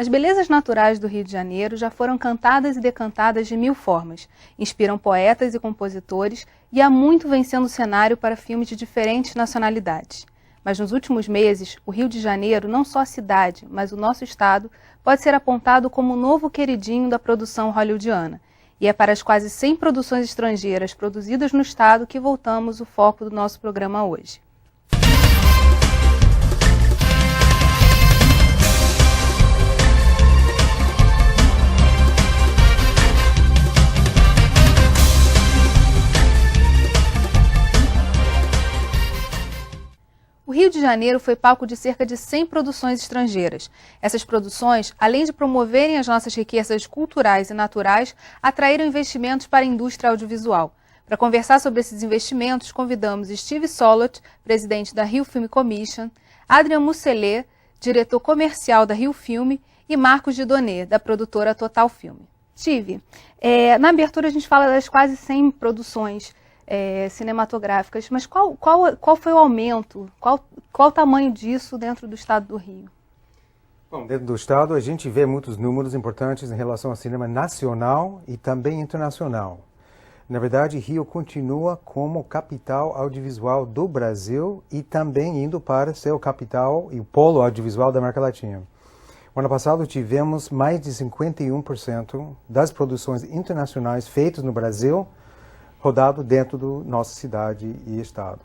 As belezas naturais do Rio de Janeiro já foram cantadas e decantadas de mil formas, inspiram poetas e compositores e há muito vem sendo cenário para filmes de diferentes nacionalidades. Mas nos últimos meses, o Rio de Janeiro, não só a cidade, mas o nosso estado, pode ser apontado como o novo queridinho da produção hollywoodiana. E é para as quase 100 produções estrangeiras produzidas no estado que voltamos o foco do nosso programa hoje. O Rio de Janeiro foi palco de cerca de 100 produções estrangeiras. Essas produções, além de promoverem as nossas riquezas culturais e naturais, atraíram investimentos para a indústria audiovisual. Para conversar sobre esses investimentos, convidamos Steve Solot, presidente da Rio Film Commission, Adrian Musselet, diretor comercial da Rio Filme, e Marcos Didonê, da produtora Total Filme. Steve, na abertura a gente fala das quase 100 produções cinematográficas, mas qual foi o aumento, qual o tamanho disso dentro do estado do Rio? Bom, dentro do estado a gente vê muitos números importantes em relação ao cinema nacional e também internacional. Na verdade, Rio continua como capital audiovisual do Brasil e também indo para ser o capital e o polo audiovisual da América Latina. O ano passado tivemos mais de 51% das produções internacionais feitas no Brasil rodado dentro da nossa cidade e estado.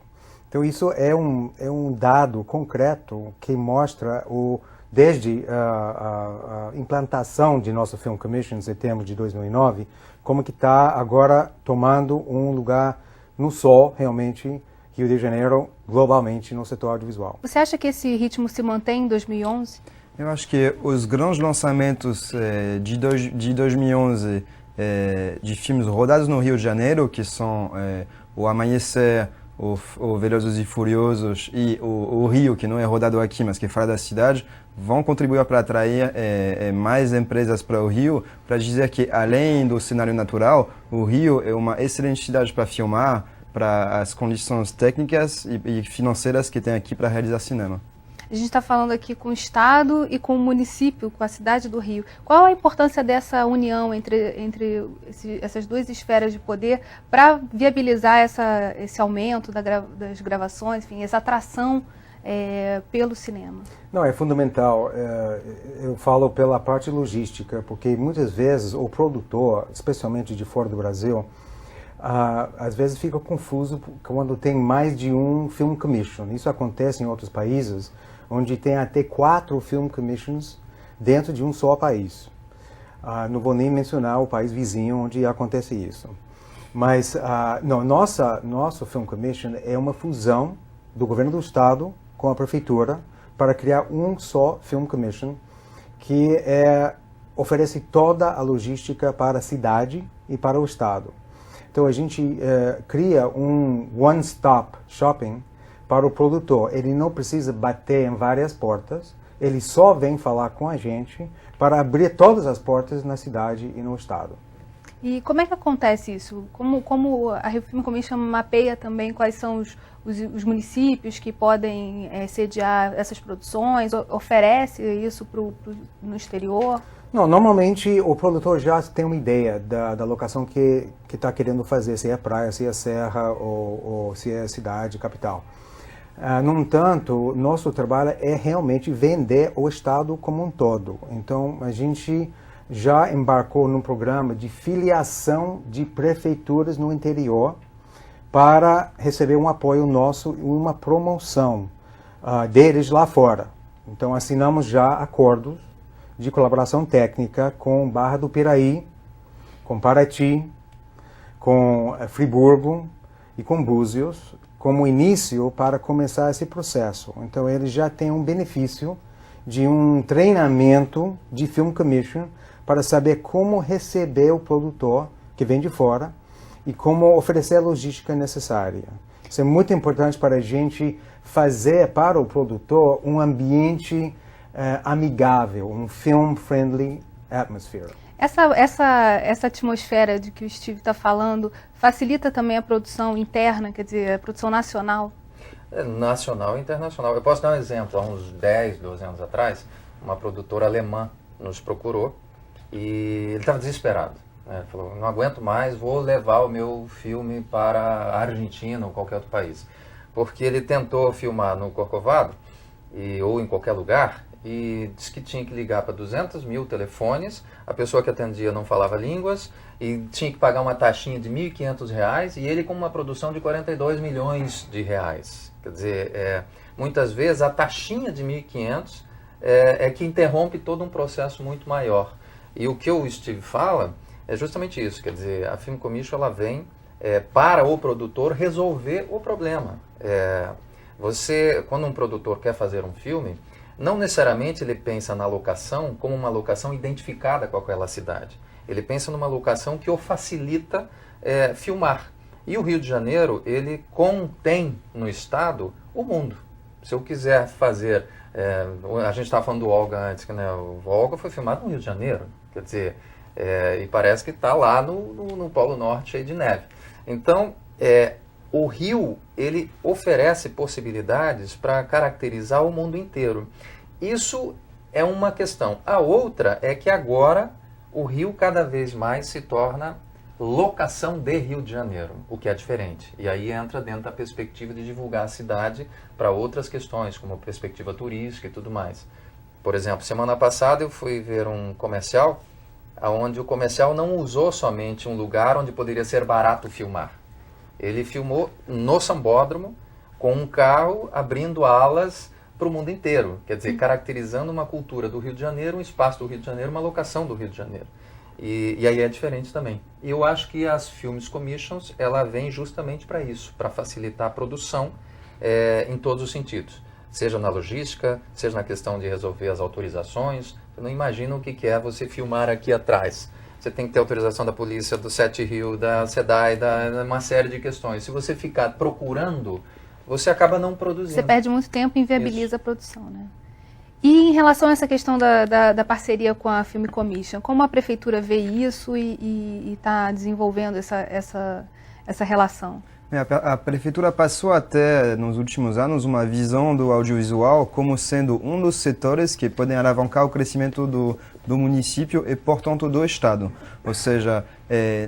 Então isso é um dado concreto que mostra desde a implantação de nossa Film Commission em setembro de 2009, como que está agora tomando um lugar no sol, realmente, Rio de Janeiro, globalmente, no setor audiovisual. Você acha que esse ritmo se mantém em 2011? Eu acho que os grandes lançamentos de 2011 de filmes rodados no Rio de Janeiro, que são O Amanhecer, o Velozes e Furiosos e o Rio, que não é rodado aqui, mas que fora da cidade, vão contribuir para atrair mais empresas para o Rio, para dizer que, além do cenário natural, o Rio é uma excelente cidade para filmar, para as condições técnicas e financeiras que tem aqui para realizar cinema. A gente está falando aqui com o Estado e com o município, com a cidade do Rio. Qual a importância dessa união entre essas duas esferas de poder para viabilizar esse aumento das gravações, enfim, essa atração pelo cinema? Não, é fundamental. Eu falo pela parte logística, porque muitas vezes o produtor, especialmente de fora do Brasil, às vezes fica confuso quando tem mais de um Film Commission. Isso acontece em outros países, onde tem até 4 Film Commissions dentro de um só país. Não vou nem mencionar o país vizinho onde acontece isso. Mas nosso Film Commission é uma fusão do governo do estado com a prefeitura para criar um só Film Commission que oferece toda a logística para a cidade e para o estado. Então a gente cria um one-stop shopping para o produtor. Ele não precisa bater em várias portas, ele só vem falar com a gente para abrir todas as portas na cidade e no estado. E como é que acontece isso? Como a Rio Film Commission mapeia também quais são os municípios que podem sediar essas produções? Oferece isso no exterior? Não, normalmente o produtor já tem uma ideia da locação que está querendo fazer, se é praia, se é serra ou se é cidade, capital. No entanto, nosso trabalho é realmente vender o estado como um todo. Então, a gente já embarcou num programa de filiação de prefeituras no interior para receber um apoio nosso e uma promoção deles lá fora. Então, assinamos já acordos de colaboração técnica com Barra do Piraí, com Paraty, com Friburgo e com Búzios, como início para começar esse processo. Então, eles já têm um benefício de um treinamento de Film Commission para saber como receber o produtor que vem de fora e como oferecer a logística necessária. Isso é muito importante para a gente fazer para o produtor um ambiente amigável, um film-friendly atmosphere. Essa atmosfera de que o Steve está falando facilita também a produção interna, quer dizer, a produção nacional? Nacional e internacional. Eu posso dar um exemplo. Há uns 10, 12 anos atrás, uma produtora alemã nos procurou e ele estava desesperado. Né? Ele falou, não aguento mais, vou levar o meu filme para a Argentina ou qualquer outro país. Porque ele tentou filmar no Corcovado ou em qualquer lugar e disse que tinha que ligar para 200 mil telefones, a pessoa que atendia não falava línguas e tinha que pagar uma taxinha de R$ 1.500 e ele com uma produção de 42 milhões de reais. Quer dizer, muitas vezes a taxinha de 1.500 é que interrompe todo um processo muito maior. E o que o Steve fala é justamente isso, quer dizer, a Film Commission ela vem para o produtor resolver o problema. Quando um produtor quer fazer um filme, não necessariamente ele pensa na locação como uma locação identificada com aquela cidade. Ele pensa numa locação que o facilita filmar. E o Rio de Janeiro, ele contém no estado o mundo. Se eu quiser fazer... a gente estava falando do Olga antes, né? O Olga foi filmado no Rio de Janeiro. Quer dizer, e parece que está lá no Polo Norte cheio de neve. Então, o Rio, ele oferece possibilidades para caracterizar o mundo inteiro. Isso é uma questão. A outra é que agora o Rio cada vez mais se torna locação de Rio de Janeiro, o que é diferente. E aí entra dentro da perspectiva de divulgar a cidade para outras questões, como perspectiva turística e tudo mais. Por exemplo, semana passada eu fui ver um comercial, onde o comercial não usou somente um lugar onde poderia ser barato filmar. Ele filmou no Sambódromo, com um carro abrindo alas para o mundo inteiro. Quer dizer, caracterizando uma cultura do Rio de Janeiro, um espaço do Rio de Janeiro, uma locação do Rio de Janeiro. E aí é diferente também. E eu acho que as Films Commissions, ela vem justamente para isso, para facilitar a produção em todos os sentidos. Seja na logística, seja na questão de resolver as autorizações. Você não imagina o que é você filmar aqui atrás. Você tem que ter autorização da polícia, do Sete Rio, da SEDAI, uma série de questões. Se você ficar procurando, você acaba não produzindo. Você perde muito tempo e inviabiliza a produção, né? E em relação a essa questão da parceria com a Film Commission, como a prefeitura vê isso e está desenvolvendo essa relação? A prefeitura passou até, nos últimos anos, uma visão do audiovisual como sendo um dos setores que podem alavancar o crescimento do município e, portanto, do Estado. Ou seja,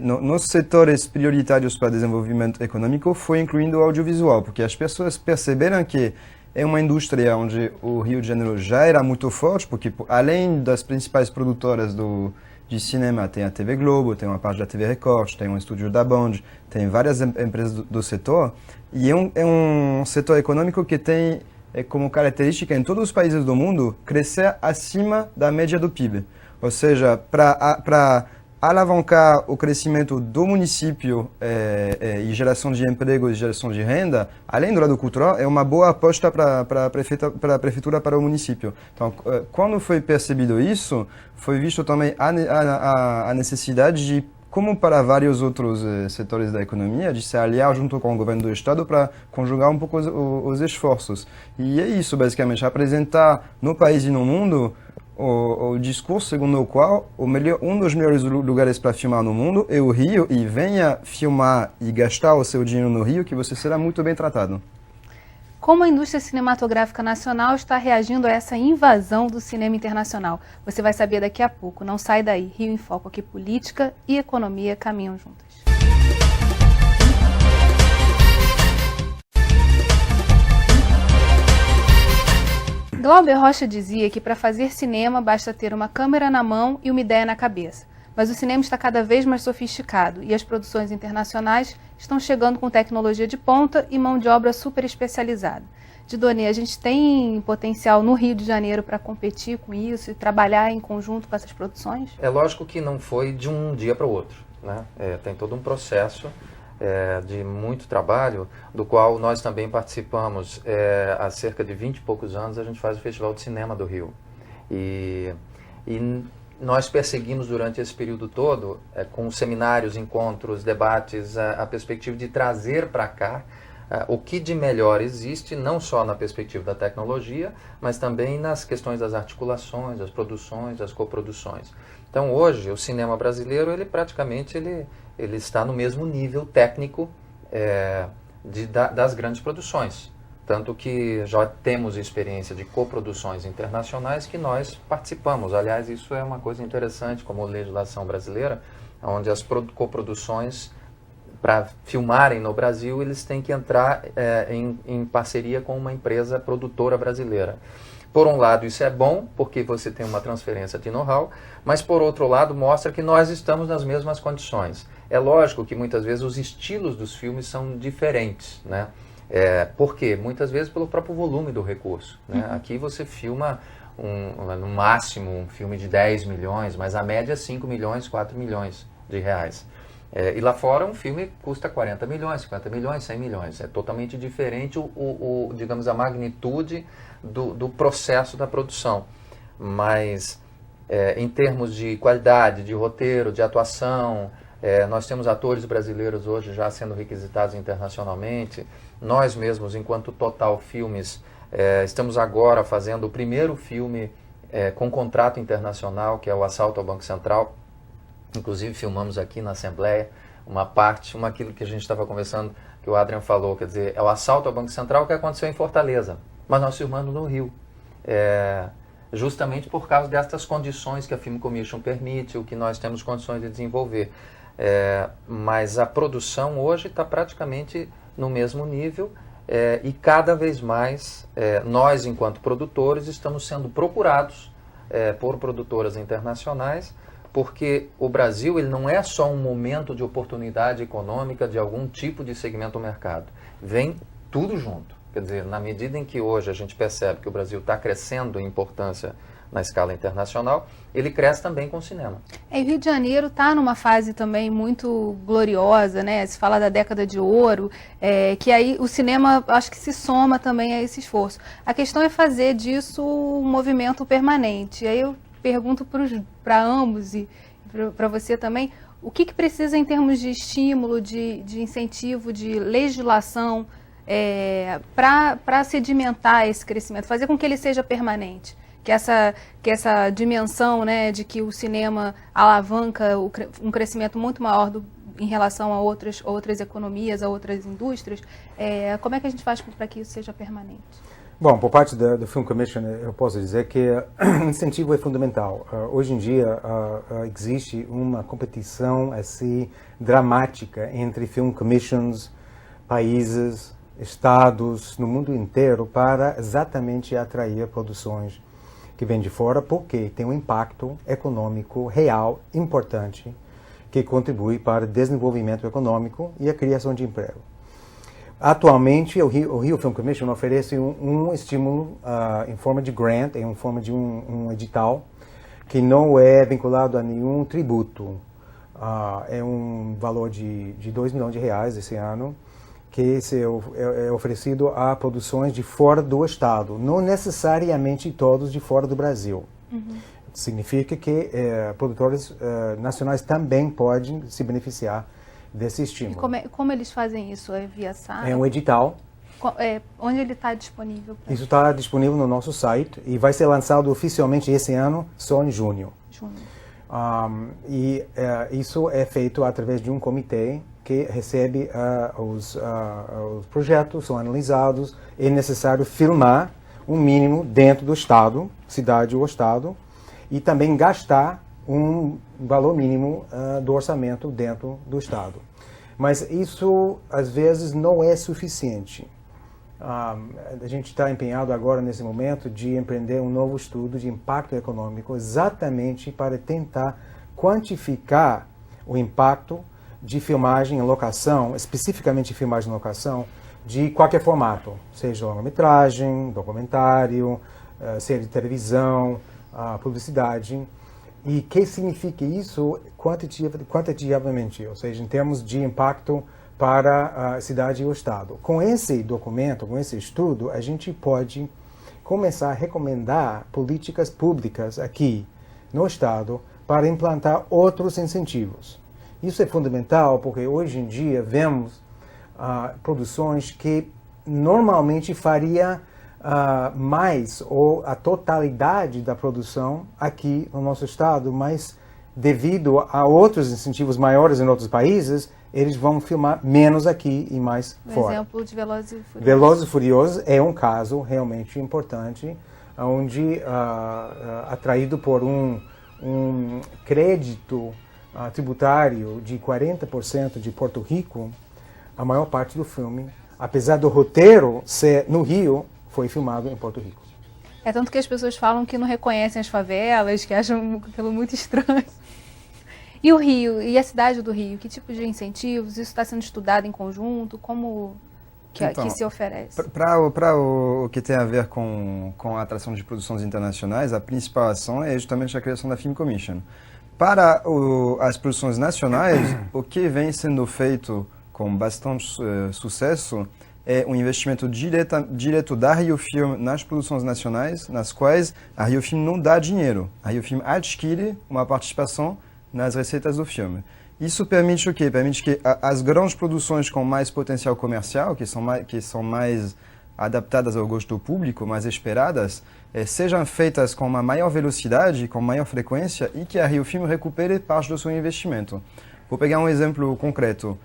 nos setores prioritários para desenvolvimento econômico foi incluindo o audiovisual, porque as pessoas perceberam que é uma indústria onde o Rio de Janeiro já era muito forte, porque além das principais produtoras de cinema, tem a TV Globo, tem uma parte da TV Record, tem um estúdio da Band, tem várias empresas do setor, e é um setor econômico que tem como característica em todos os países do mundo crescer acima da média do PIB. Ou seja, para alavancar o crescimento do município e geração de emprego e geração de renda, além do lado cultural, é uma boa aposta para a prefeitura, para o município. Então, quando foi percebido isso, foi visto também a necessidade de, como para vários outros setores da economia, de se aliar junto com o governo do estado para conjugar um pouco os esforços. E é isso, basicamente, apresentar no país e no mundo o discurso segundo o qual um dos melhores lugares para filmar no mundo é o Rio, e venha filmar e gastar o seu dinheiro no Rio, que você será muito bem tratado. Como a indústria cinematográfica nacional está reagindo a essa invasão do cinema internacional? Você vai saber daqui a pouco. Não sai daí. Rio em Foco, aqui política e economia caminham juntas. Glauber Rocha dizia que para fazer cinema basta ter uma câmera na mão e uma ideia na cabeça. Mas o cinema está cada vez mais sofisticado e as produções internacionais estão chegando com tecnologia de ponta e mão de obra super especializada. Didoni, a gente tem potencial no Rio de Janeiro para competir com isso e trabalhar em conjunto com essas produções? É lógico que não foi de um dia para o outro, né? Tem todo um processo de muito trabalho, do qual nós também participamos. Há cerca de 20 e poucos anos a gente faz o Festival de Cinema do Rio. E nós perseguimos durante esse período todo, com seminários, encontros, debates, a perspectiva de trazer para cá o que de melhor existe, não só na perspectiva da tecnologia, mas também nas questões das articulações, das produções, das coproduções. Então hoje o cinema brasileiro, ele praticamente está no mesmo nível técnico das grandes produções. Tanto que já temos experiência de coproduções internacionais que nós participamos. Aliás, isso é uma coisa interessante como legislação brasileira, onde as coproduções, para filmarem no Brasil, eles têm que entrar em parceria com uma empresa produtora brasileira. Por um lado, isso é bom, porque você tem uma transferência de know-how, mas por outro lado, mostra que nós estamos nas mesmas condições. É lógico que muitas vezes os estilos dos filmes são diferentes, né? Por quê? Muitas vezes pelo próprio volume do recurso, né? Aqui você filma, no máximo, um filme de 10 milhões, mas a média é 5 milhões, 4 milhões de reais. E lá fora um filme custa 40 milhões, 50 milhões, 100 milhões. É totalmente diferente, digamos, a magnitude do processo da produção. Mas em termos de qualidade, de roteiro, de atuação, nós temos atores brasileiros hoje já sendo requisitados internacionalmente. Nós mesmos, enquanto Total Filmes, estamos agora fazendo o primeiro filme com contrato internacional, que é o Assalto ao Banco Central. Inclusive filmamos aqui na Assembleia aquilo que a gente estava conversando, que o Adrian falou, quer dizer, é o assalto ao Banco Central que aconteceu em Fortaleza, mas nós filmamos no Rio, justamente por causa dessas condições que a Film Commission permite, o que nós temos condições de desenvolver. Mas a produção hoje está praticamente no mesmo nível e cada vez mais nós, enquanto produtores, estamos sendo procurados por produtoras internacionais, porque o Brasil ele não é só um momento de oportunidade econômica de algum tipo de segmento do mercado. Vem tudo junto. Quer dizer, na medida em que hoje a gente percebe que o Brasil está crescendo em importância na escala internacional, ele cresce também com o cinema. O Rio de Janeiro está numa fase também muito gloriosa, né? Se fala da década de ouro, que aí o cinema acho que se soma também a esse esforço. A questão é fazer disso um movimento permanente. Aí eu pergunto para ambos e para você também, o que precisa em termos de estímulo, de incentivo, de legislação para sedimentar esse crescimento, fazer com que ele seja permanente? Que essa dimensão, né, de que o cinema alavanca um crescimento muito maior em relação a outras economias, a outras indústrias, como é que a gente faz para que isso seja permanente? Bom, por parte do Film Commission, eu posso dizer que incentivo é fundamental. Hoje em dia, existe uma competição assim dramática entre Film Commissions, países, estados no mundo inteiro para exatamente atrair produções que vêm de fora, porque tem um impacto econômico real importante que contribui para o desenvolvimento econômico e a criação de emprego. Atualmente, o Rio Film Commission oferece um estímulo em forma de grant, em forma de um edital, que não é vinculado a nenhum tributo. É um valor de 2 milhões de reais esse ano, que é oferecido a produções de fora do Estado, não necessariamente todos de fora do Brasil. Significa que produtores nacionais também podem se beneficiar desse estímulo. E como eles fazem isso? É via site? É um edital. Onde ele está disponível? Isso está disponível no nosso site e vai ser lançado oficialmente esse ano, só em junho. Isso é feito através de um comitê que recebe os projetos, são analisados, é necessário filmar um mínimo dentro do Estado, cidade ou Estado, e também gastar um valor mínimo do orçamento dentro do Estado. Mas isso, às vezes, não é suficiente. A gente está empenhado agora, nesse momento, de empreender um novo estudo de impacto econômico, exatamente para tentar quantificar o impacto de filmagem em locação, especificamente filmagem em locação, de qualquer formato, seja longa-metragem, documentário, série de televisão, publicidade. E o que significa isso quantitativamente, ou seja, em termos de impacto para a cidade e o Estado. Com esse documento, com esse estudo, a gente pode começar a recomendar políticas públicas aqui no Estado para implantar outros incentivos. Isso é fundamental porque hoje em dia vemos produções que normalmente faria mais ou a totalidade da produção aqui no nosso estado, mas devido a outros incentivos maiores em outros países, eles vão filmar menos aqui e mais fora. Exemplo de Velozes e Furiosos. Velozes e Furiosos é um caso realmente importante, onde, atraído por um crédito tributário de 40% de Porto Rico, a maior parte do filme, apesar do roteiro ser no Rio, foi filmado em Porto Rico. É tanto que as pessoas falam que não reconhecem as favelas, que acham aquilo muito estranho. E o Rio, e a cidade do Rio, que tipo de incentivos? Isso está sendo estudado em conjunto? Como que se oferece? Para o que tem a ver com a atração de produções internacionais, a principal ação é justamente a criação da Film Commission. Para as produções nacionais, o que vem sendo feito com bastante sucesso é um investimento direto da Rio Film nas produções nacionais, nas quais a Rio Film não dá dinheiro. A Rio Film adquire uma participação nas receitas do filme. Isso permite o quê? Permite que as grandes produções com mais potencial comercial, que são mais adaptadas ao gosto do público, mais esperadas, sejam feitas com uma maior velocidade, com maior frequência, e que a Rio Film recupere parte do seu investimento. Vou pegar um exemplo concreto.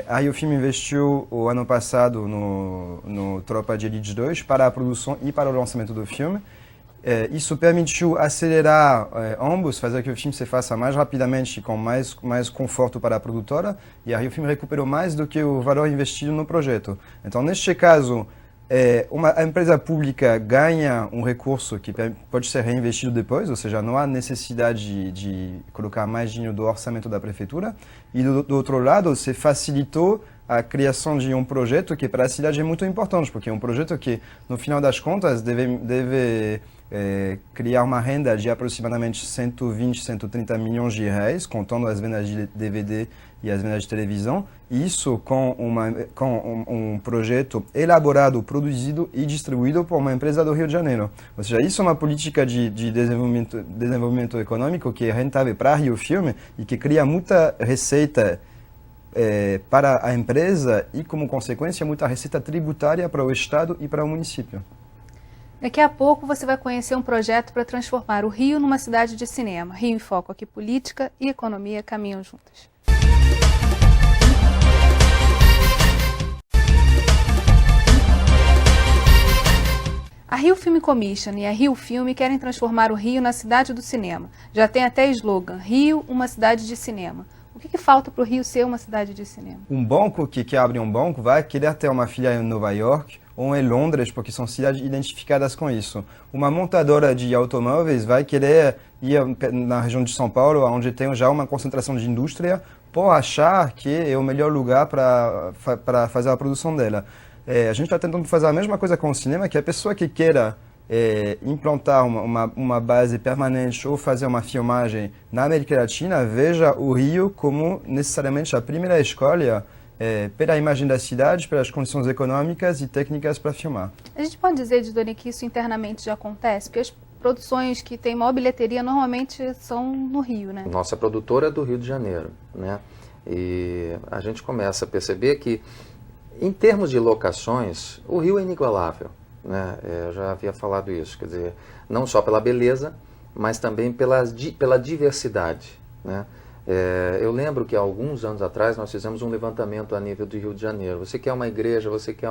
A Rio Film investiu o ano passado no Tropa de Elite 2 para a produção e para o lançamento do filme. Isso permitiu acelerar ambos, fazer que o filme se faça mais rapidamente, com mais conforto para a produtora, e a Rio Film recuperou mais do que o valor investido no projeto. Então, neste caso, a empresa pública ganha um recurso que pode ser reinvestido depois, ou seja, não há necessidade de colocar mais dinheiro do orçamento da prefeitura. E do outro lado, se facilitou a criação de um projeto que para a cidade é muito importante, porque é um projeto que, no final das contas, deve criar uma renda de aproximadamente 120, 130 milhões de reais, contando as vendas de DVD e as vendas de televisão, e isso com um projeto elaborado, produzido e distribuído por uma empresa do Rio de Janeiro. Ou seja, isso é uma política de desenvolvimento econômico que é rentável para a Rio Film e que cria muita receita para a empresa e, como consequência, muita receita tributária para o Estado e para o município. Daqui a pouco você vai conhecer um projeto para transformar o Rio numa cidade de cinema. Rio em Foco, aqui política e economia caminham juntas. A Rio Film Commission e a Rio Film querem transformar o Rio na cidade do cinema. Já tem até slogan, Rio, uma cidade de cinema. O que falta para o Rio ser uma cidade de cinema? Um banco que abre um banco vai querer ter uma filial em Nova York ou em Londres, porque são cidades identificadas com isso. Uma montadora de automóveis vai querer ir na região de São Paulo, onde tem já uma concentração de indústria, por achar que é o melhor lugar para fazer a produção dela. A gente está tentando fazer a mesma coisa com o cinema, que a pessoa que queira implantar uma base permanente ou fazer uma filmagem na América Latina, veja o Rio como necessariamente a primeira escolha pela imagem da cidade, pelas condições econômicas e técnicas para filmar. A gente pode dizer, Didoni, que isso internamente já acontece? Porque as produções que têm maior bilheteria normalmente são no Rio, né? Nossa produtora é do Rio de Janeiro, né? E a gente começa a perceber que, em termos de locações, o Rio é inigualável, né? Eu já havia falado isso, quer dizer, não só pela beleza, mas também pela diversidade, né? Eu lembro que há alguns anos atrás nós fizemos um levantamento a nível do Rio de Janeiro. Você quer uma igreja, você quer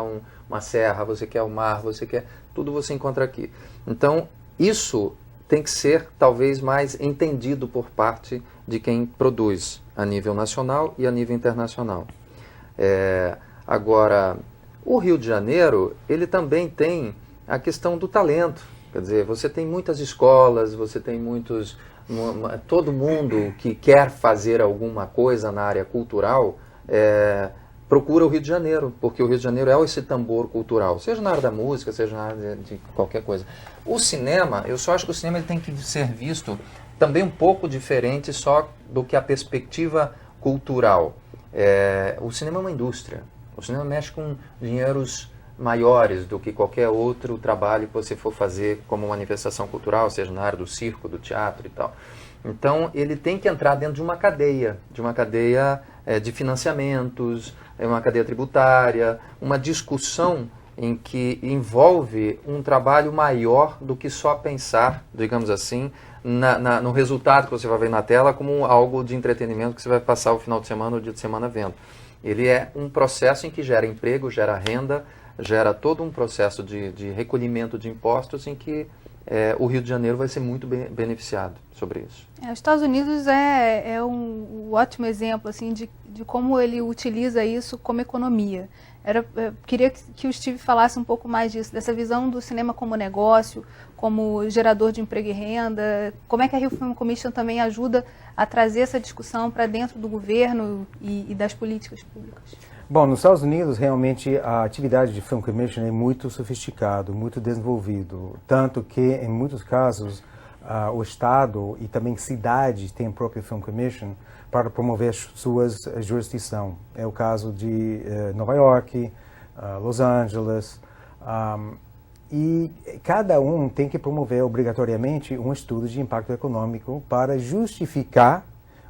uma serra, você quer o mar, tudo você encontra aqui. Então, isso tem que ser talvez mais entendido por parte de quem produz a nível nacional e a nível internacional. Agora, o Rio de Janeiro, ele também tem a questão do talento. Quer dizer, você tem muitas escolas, você tem todo mundo que quer fazer alguma coisa na área cultural procura o Rio de Janeiro, porque o Rio de Janeiro é esse tambor cultural, seja na área da música, seja na área de qualquer coisa. O cinema, eu só acho que o cinema ele tem que ser visto também um pouco diferente só do que a perspectiva cultural. O cinema é uma indústria, o cinema mexe com dinheiros maiores do que qualquer outro trabalho que você for fazer como manifestação cultural, seja na área do circo, do teatro e tal. Então, ele tem que entrar dentro de uma cadeia de financiamentos, uma cadeia tributária, uma discussão em que envolve um trabalho maior do que só pensar, digamos assim, no resultado que você vai ver na tela como algo de entretenimento que você vai passar o final de semana ou o dia de semana vendo. Ele é um processo em que gera emprego, gera renda, gera todo um processo de recolhimento de impostos em que o Rio de Janeiro vai ser muito beneficiado sobre isso. Os Estados Unidos é um ótimo exemplo assim, de como ele utiliza isso como economia. Eu queria que o Steve falasse um pouco mais disso, dessa visão do cinema como negócio, como gerador de emprego e renda. Como é que a Rio Film Commission também ajuda a trazer essa discussão para dentro do governo e das políticas públicas? Bom, nos Estados Unidos, realmente, a atividade de Film Commission é muito sofisticado, muito desenvolvido. Tanto que, em muitos casos, o Estado e também cidades têm a própria Film Commission para promover suas jurisdição. É o caso de Nova York, Los Angeles, e cada um tem que promover obrigatoriamente um estudo de impacto econômico para justificar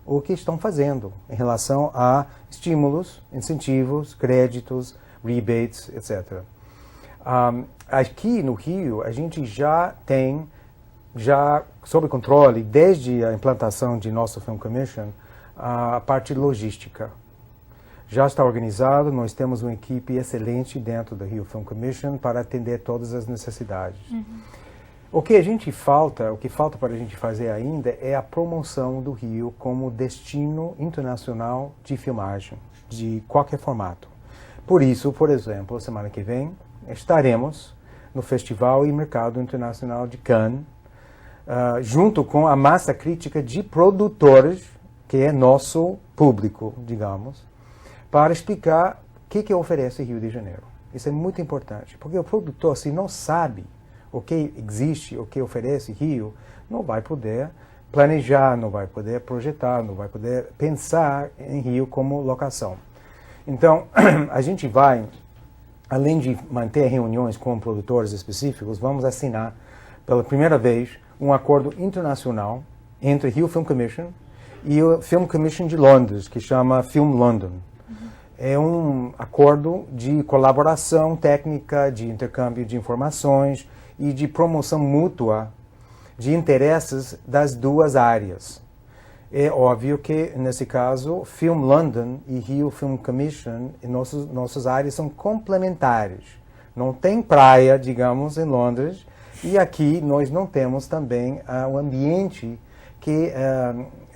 o que estão fazendo em relação a estímulos, incentivos, créditos, rebates, etc. Aqui no Rio, a gente já tem, sob controle, desde a implantação de nossa Film Commission, a parte logística. Já está organizado, nós temos uma equipe excelente dentro da Rio Film Commission para atender todas as necessidades. O que falta para a gente fazer ainda é a promoção do Rio como destino internacional de filmagem, de qualquer formato. Por isso, por exemplo, semana que vem, estaremos no Festival e Mercado Internacional de Cannes, junto com a massa crítica de produtores, que é nosso público, digamos, para explicar o que oferece Rio de Janeiro. Isso é muito importante, porque o produtor, se não sabe o que existe, o que oferece Rio, não vai poder planejar, não vai poder projetar, não vai poder pensar em Rio como locação. Então, a gente vai, além de manter reuniões com produtores específicos, vamos assinar pela primeira vez um acordo internacional entre Rio Film Commission e o Film Commission de Londres, que chama Film London. É um acordo de colaboração técnica, de intercâmbio de informações e de promoção mútua de interesses das duas áreas. É óbvio que, nesse caso, Film London e Rio Film Commission, nossas áreas são complementares. Não tem praia, digamos, em Londres, e aqui nós não temos também um ambiente que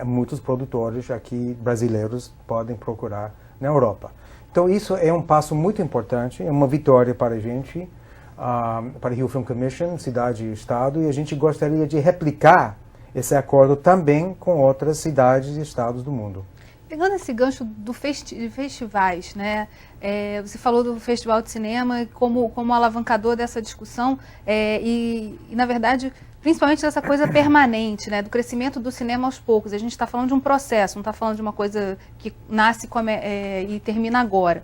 muitos produtores aqui brasileiros podem procurar na Europa. Então isso é um passo muito importante, é uma vitória para a gente, para a Rio Film Commission, cidade e estado, e a gente gostaria de replicar esse acordo também com outras cidades e estados do mundo. Pegando esse gancho de festivais, né? Você falou do Festival de Cinema como alavancador dessa discussão e, na verdade, principalmente dessa coisa permanente, né? Do crescimento do cinema aos poucos. A gente está falando de um processo, não está falando de uma coisa que nasce e termina agora.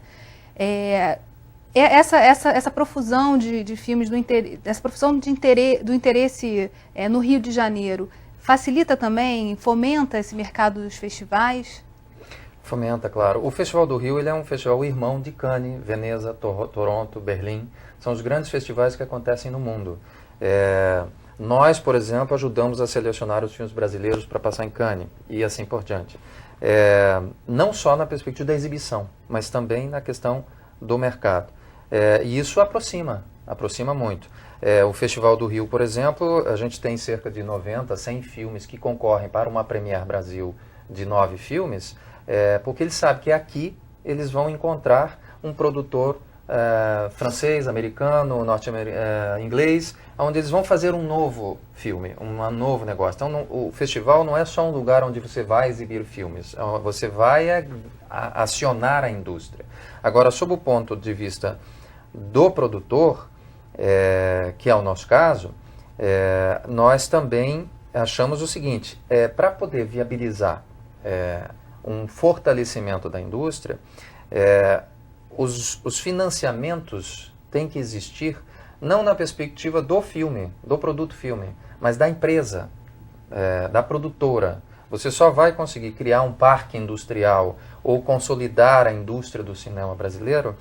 Essa profusão de filmes, essa profusão do interesse no Rio de Janeiro, facilita também, fomenta esse mercado dos festivais? Fomenta, claro. O Festival do Rio ele é um festival irmão de Cannes, Veneza, Toronto, Berlim. São os grandes festivais que acontecem no mundo. Nós, por exemplo, ajudamos a selecionar os filmes brasileiros para passar em Cannes e assim por diante. Não só na perspectiva da exibição, mas também na questão do mercado. E isso aproxima muito. O Festival do Rio, por exemplo, a gente tem cerca de 90, 100 filmes que concorrem para uma Premiere Brasil de 9 filmes, porque eles sabem que aqui eles vão encontrar um produtor francês, americano, inglês, onde eles vão fazer um novo filme, um novo negócio. Então, o festival não é só um lugar onde você vai exibir filmes, você vai acionar a indústria. Agora, sob o ponto de vista do produtor, que é o nosso caso, nós também achamos o seguinte, para poder viabilizar um fortalecimento da indústria, os financiamentos têm que existir não na perspectiva do filme, do produto filme, mas da empresa, da produtora. Você só vai conseguir criar um parque industrial ou consolidar a indústria do cinema brasileiro,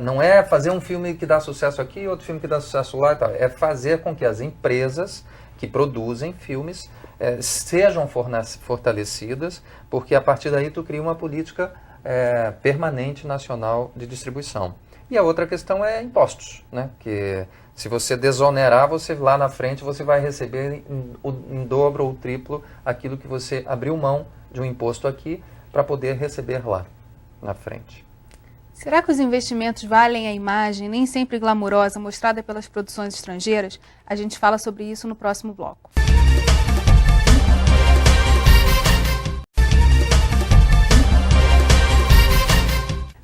não é fazer um filme que dá sucesso aqui, outro filme que dá sucesso lá e tal, é fazer com que as empresas que produzem filmes sejam fortalecidas, porque a partir daí tu cria uma política permanente nacional de distribuição. E a outra questão é impostos, né? Que se você desonerar, você lá na frente você vai receber em dobro ou triplo aquilo que você abriu mão de um imposto aqui para poder receber lá na frente. Será que os investimentos valem a imagem, nem sempre glamurosa, mostrada pelas produções estrangeiras? A gente fala sobre isso no próximo bloco.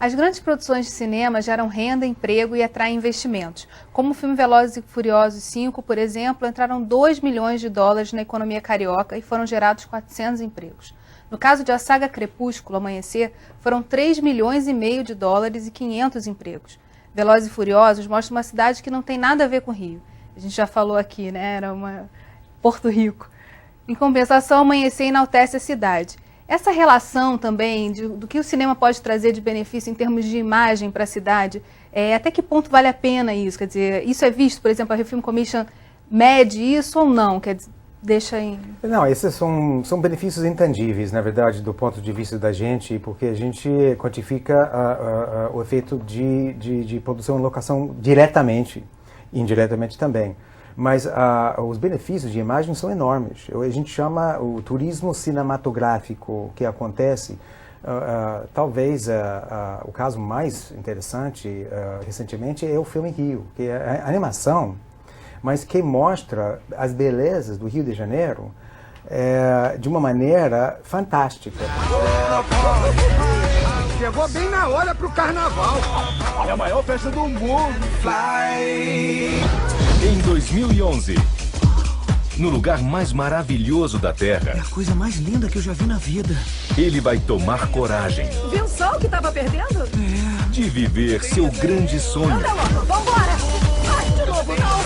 As grandes produções de cinema geram renda, emprego e atraem investimentos. Como o filme Velozes e Furiosos 5, por exemplo, entraram 2 milhões de dólares na economia carioca e foram gerados 400 empregos. No caso de a saga Crepúsculo, Amanhecer, foram 3 milhões e meio de dólares e 500 empregos. Velozes e Furiosos mostra uma cidade que não tem nada a ver com o Rio. A gente já falou aqui, né? Era Porto Rico. Em compensação, Amanhecer enaltece a cidade. Essa relação também do que o cinema pode trazer de benefício em termos de imagem para a cidade, até que ponto vale a pena isso? Quer dizer, isso é visto, por exemplo, a Refilm Commission mede isso ou não? Quer dizer, deixa em... Não, esses são benefícios intangíveis, na verdade, do ponto de vista da gente, porque a gente quantifica o efeito de produção e locação diretamente, indiretamente também. Mas os benefícios de imagem são enormes. A gente chama o turismo cinematográfico que acontece. Talvez o caso mais interessante recentemente é o filme Rio, que é a animação, mas que mostra as belezas do Rio de Janeiro de uma maneira fantástica. Chegou bem na hora pro carnaval. É a maior festa do mundo. Em 2011, no lugar mais maravilhoso da Terra, É a coisa mais linda que eu já vi na vida. ele vai tomar coragem Viu só o que tava perdendo? de viver seu grande sonho. Anda logo, vambora! Ai, de novo, não!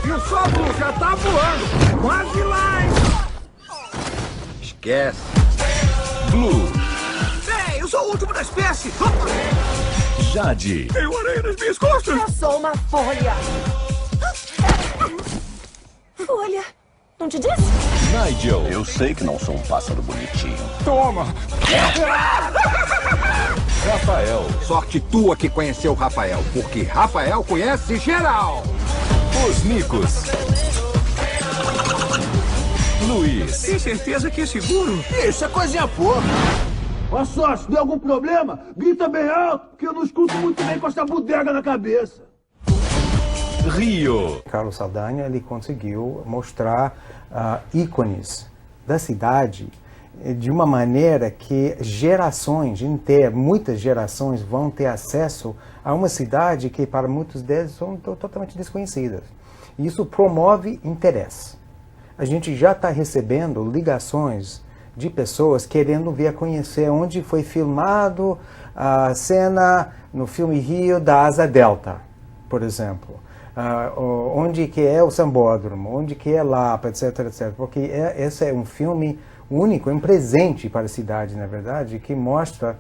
E o sopro já tá voando. Quase lá, hein? Esquece. Blue, Ei, eu sou o último da espécie. Jade, Tem uma aranha nas minhas costas. Eu sou uma folha. Folha? Não te disse? Nigel, Eu sei que não sou um pássaro bonitinho. Toma. Rafael, Sorte tua que conheceu o Rafael, porque Rafael conhece geral. os Micos, Luiz, Tem certeza que é seguro? Isso é coisinha pouca. Olha só, se der algum problema, grita bem alto, que eu não escuto muito bem com essa bodega na cabeça. Rio, Carlos Saldanha ele conseguiu mostrar ícones da cidade de uma maneira que gerações inteiras, muitas gerações vão ter acesso a uma cidade que para muitos deles são totalmente desconhecidas. Isso promove interesse. A gente já está recebendo ligações de pessoas querendo vir conhecer onde foi filmado a cena no filme Rio da Asa Delta, por exemplo. Onde que é o Sambódromo, onde que é Lapa, etc, etc. Porque esse é um filme único, é um presente para a cidade, na verdade, que mostra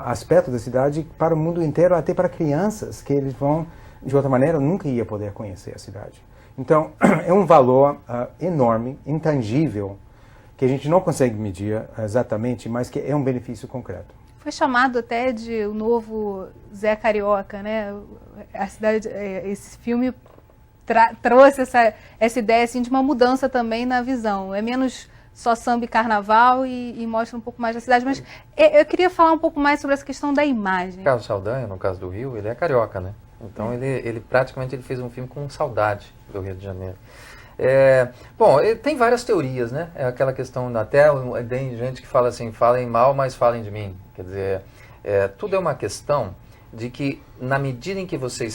aspectos da cidade para o mundo inteiro, até para crianças, que eles vão, de outra maneira, nunca ia poder conhecer a cidade. Então, é um valor enorme, intangível, que a gente não consegue medir exatamente, mas que é um benefício concreto. Foi chamado até de o novo Zé Carioca, né? A cidade, esse filme trouxe essa ideia assim, de uma mudança também na visão. É menos só samba e carnaval e mostra um pouco mais da cidade. Mas eu queria falar um pouco mais sobre essa questão da imagem. Carlos Saldanha, no caso do Rio, ele é carioca, né? Então ele praticamente fez um filme com saudade do Rio de Janeiro. Bom, tem várias teorias, né? É aquela questão, até tem gente que fala assim, falem mal, mas falem de mim. Quer dizer, tudo é uma questão de que na medida em que você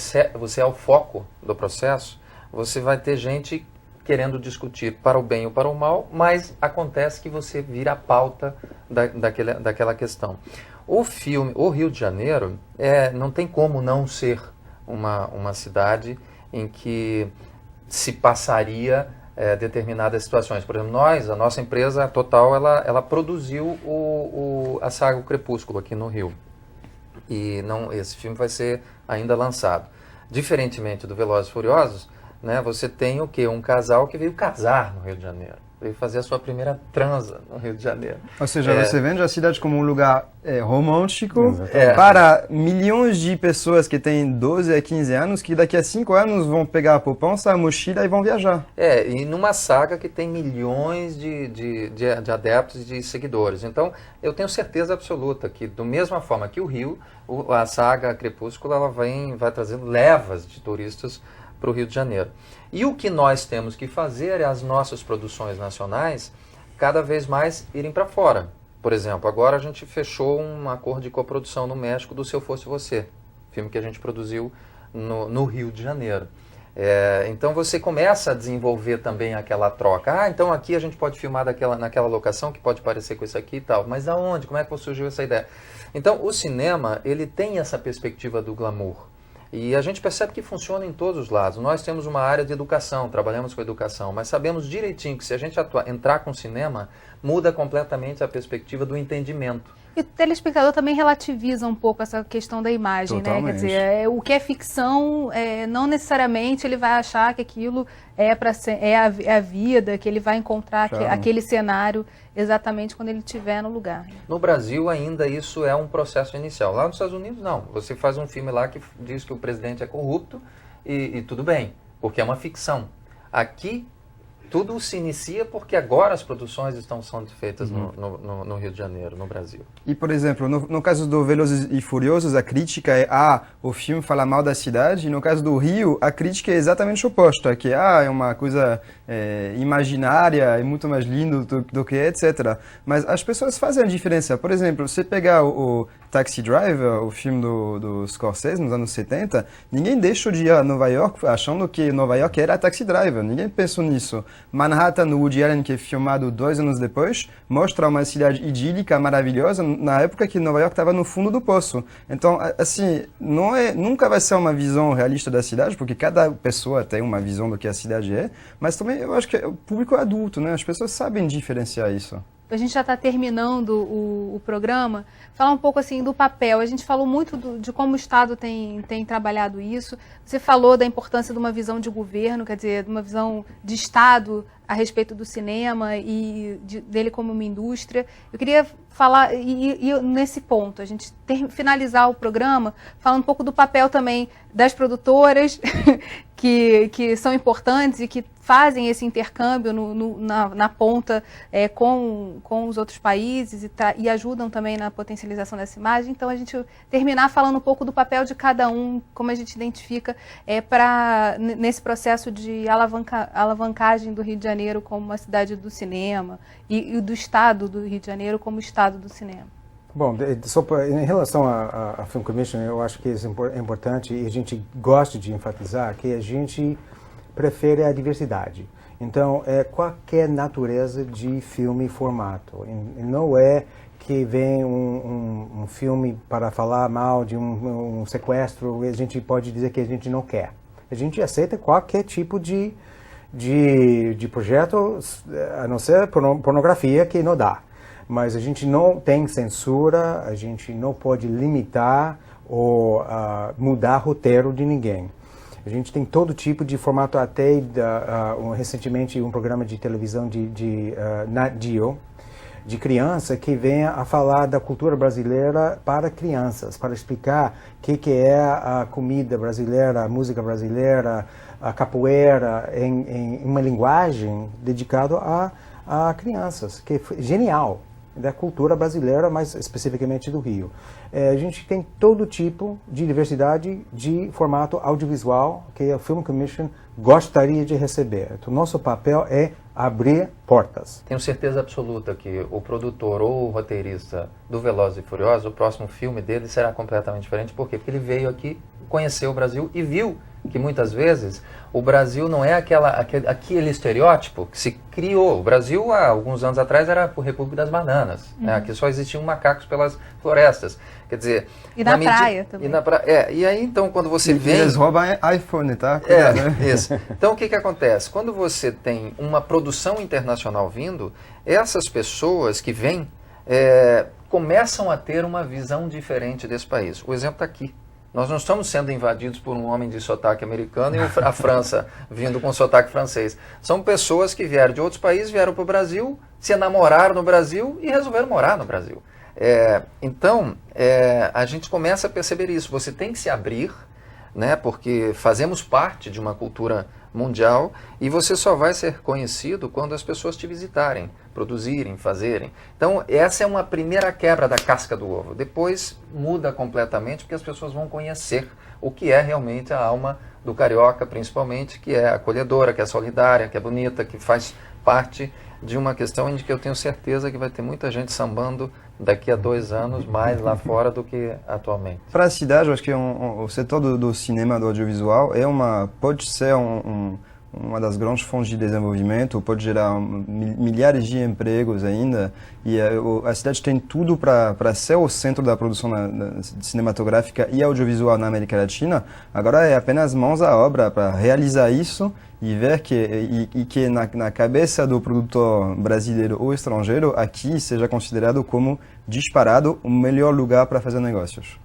é o foco do processo, você vai ter gente querendo discutir para o bem ou para o mal, mas acontece que você vira a pauta daquela questão. O filme, o Rio de Janeiro, não tem como não ser uma cidade em que se passaria determinadas situações. Por exemplo, a nossa empresa Total, ela produziu a saga O Crepúsculo aqui no Rio. E esse filme vai ser ainda lançado. Diferentemente do Velozes e Furiosos, né, você tem o quê? Um casal que veio casar no Rio de Janeiro. Veio fazer a sua primeira transa no Rio de Janeiro. Ou seja, você vende a cidade como um lugar romântico para milhões de pessoas que têm 12 a 15 anos, que daqui a 5 anos vão pegar a poupança, a mochila e vão viajar. E numa saga que tem milhões de adeptos e de seguidores. Então, eu tenho certeza absoluta que, da mesma forma que o Rio, a saga Crepúsculo, ela vai trazendo levas de turistas para o Rio de Janeiro. E o que nós temos que fazer é as nossas produções nacionais cada vez mais irem para fora. Por exemplo, agora a gente fechou um acordo de coprodução no México do Se Eu Fosse Você, filme que a gente produziu no Rio de Janeiro. Então você começa a desenvolver também aquela troca. Então aqui a gente pode filmar naquela locação que pode parecer com isso aqui e tal. Mas aonde? Como é que surgiu essa ideia? Então o cinema, ele tem essa perspectiva do glamour. E a gente percebe que funciona em todos os lados. Nós temos uma área de educação, trabalhamos com educação, mas sabemos direitinho que se a gente entrar com o cinema, muda completamente a perspectiva do entendimento. E o telespectador também relativiza um pouco essa questão da imagem, Totalmente. né? Quer dizer, o que é ficção, não necessariamente ele vai achar que aquilo é a vida, que ele vai encontrar aquele cenário exatamente quando ele estiver no lugar. No Brasil ainda isso é um processo inicial. Lá nos Estados Unidos não. Você faz um filme lá que diz que o presidente é corrupto e tudo bem, porque é uma ficção. Aqui tudo se inicia porque agora as produções estão sendo feitas no Rio de Janeiro, no Brasil. E, por exemplo, no caso do Velozes e Furiosos, a crítica é o filme fala mal da cidade. E no caso do Rio, a crítica é exatamente oposta, que é uma coisa imaginária, é muito mais lindo do que etc. Mas as pessoas fazem a diferença. Por exemplo, você pegar o Taxi Driver, o filme do Scorsese, nos anos 70, ninguém deixou de ir a Nova York achando que Nova York era Taxi Driver. Ninguém pensou nisso. Manhattan, no Woody Allen, que é filmado 2 anos depois, mostra uma cidade idílica, maravilhosa, na época que Nova York estava no fundo do poço. Então, assim, nunca vai ser uma visão realista da cidade, porque cada pessoa tem uma visão do que a cidade é, mas também eu acho que o público é adulto, né? As pessoas sabem diferenciar isso. A gente já está terminando o programa, falar um pouco assim do papel. A gente falou muito de como o Estado tem trabalhado isso. Você falou da importância de uma visão de governo, quer dizer, de uma visão de Estado a respeito do cinema e dele como uma indústria. Eu queria falar, e nesse ponto, a gente finalizar o programa falando um pouco do papel também das produtoras, que são importantes e que fazem esse intercâmbio na ponta com os outros países e ajudam também na potencialização dessa imagem. Então, a gente terminar falando um pouco do papel de cada um, como a gente identifica nesse processo de alavancagem do Rio de Janeiro como uma cidade do cinema e do Estado do Rio de Janeiro como Estado do cinema. Bom, em relação à Film Commission, eu acho que é importante e a gente gosta de enfatizar que a gente prefere a diversidade. Então, é qualquer natureza de filme e formato. E não é que vem um filme para falar mal de um sequestro e a gente pode dizer que a gente não quer. A gente aceita qualquer tipo de projeto, a não ser pornografia, que não dá. Mas a gente não tem censura, a gente não pode limitar ou mudar roteiro de ninguém. A gente tem todo tipo de formato, até recentemente um programa de televisão de Nat Geo, de criança, que vem a falar da cultura brasileira para crianças, para explicar o que é a comida brasileira, a música brasileira, a capoeira, em uma linguagem dedicada a crianças, que é genial, da cultura brasileira, mas especificamente do Rio. A gente tem todo tipo de diversidade de formato audiovisual que a Film Commission gostaria de receber. Então, nosso papel é abrir portas. Tenho certeza absoluta que o produtor ou o roteirista do Velozes e Furiosos, o próximo filme dele será completamente diferente. Por quê? Porque ele veio aqui, conheceu o Brasil e viu que muitas vezes o Brasil não é aquele estereótipo que se criou. O Brasil, há alguns anos atrás, era a República das Bananas. Né? Aqui só existiam macacos pelas florestas. Quer dizer... E na praia também. E aí, então, quando você vem... Eles roubam iPhone, tá? Isso. Então, o que acontece? Quando você tem uma produção internacional vindo, essas pessoas que vêm começam a ter uma visão diferente desse país. O exemplo está aqui. Nós não estamos sendo invadidos por um homem de sotaque americano e a França vindo com sotaque francês. São pessoas que vieram de outros países, vieram para o Brasil, se enamoraram no Brasil e resolveram morar no Brasil. Então, a gente começa a perceber isso. Você tem que se abrir, né, porque fazemos parte de uma cultura mundial e você só vai ser conhecido quando as pessoas te visitarem, produzirem, fazerem. Então, essa é uma primeira quebra da casca do ovo. Depois muda completamente porque as pessoas vão conhecer o que é realmente a alma do carioca, principalmente, que é acolhedora, que é solidária, que é bonita, que faz parte de uma questão em que eu tenho certeza que vai ter muita gente sambando daqui a 2 anos mais lá fora do que atualmente. Para a cidade, eu acho que o setor do cinema, do audiovisual, pode ser uma das grandes fontes de desenvolvimento, pode gerar milhares de empregos ainda, e a cidade tem tudo para ser o centro da produção cinematográfica e audiovisual na América Latina. Agora é apenas mãos à obra para realizar isso e ver que na cabeça do produtor brasileiro ou estrangeiro, aqui seja considerado como disparado o melhor lugar para fazer negócios.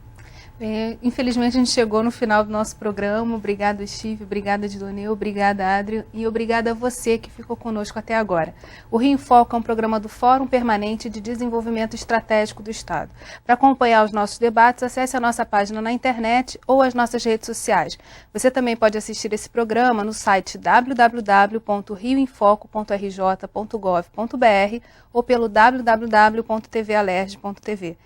Bem, infelizmente a gente chegou no final do nosso programa. Obrigado, Steve, obrigada, Didoneu, obrigada, Adrio, e obrigada a você que ficou conosco até agora. O Rio em Foco é um programa do Fórum Permanente de Desenvolvimento Estratégico do Estado. Para acompanhar os nossos debates, acesse a nossa página na internet ou as nossas redes sociais. Você também pode assistir esse programa no site www.rioemfoco.rj.gov.br ou pelo www.tvalerj.tv.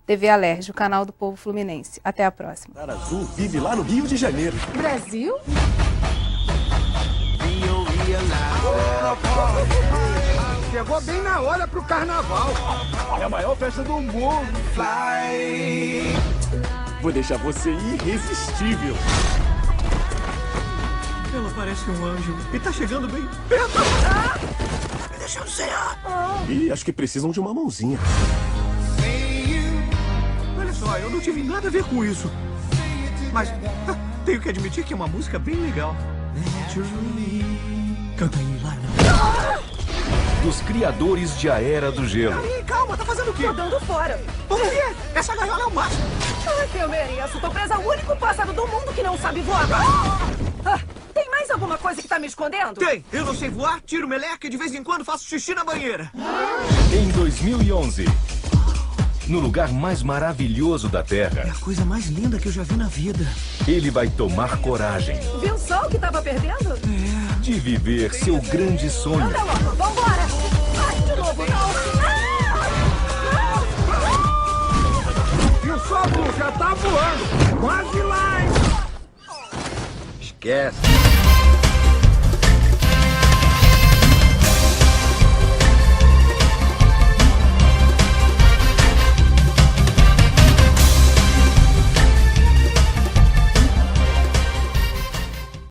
TV Alerj, o canal do povo fluminense. Até a próxima. Radar Azul vive lá no Rio de Janeiro. Brasil? Chegou bem na hora pro carnaval. É a maior festa do mundo. Vou deixar você irresistível. Ela parece um anjo e tá chegando bem perto. Tá me deixando sem ar. Ih, acho que precisam de uma mãozinha. Olha só, eu não tive nada a ver com isso. Mas tenho que admitir que é uma música bem legal. Canta aí, Lionel. Dos criadores de A Era do Gelo. Aí, calma, tá fazendo o quê? Tô dando fora. Por quê? Essa gaiola é o máximo. Ai, eu mereço. Tô presa ao único pássaro do mundo que não sabe voar. Tem mais alguma coisa que tá me escondendo? Tem. Eu não sei voar, tiro meleca e de vez em quando faço xixi na banheira. Em 2011, no lugar mais maravilhoso da Terra, É a coisa mais linda que eu já vi na vida. ele vai tomar coragem Viu só o que tava perdendo? de viver seu grande sonho. Anda logo, vambora. Ai, de novo, não. E o sopro já tá voando. Quase lá, hein? Esquece.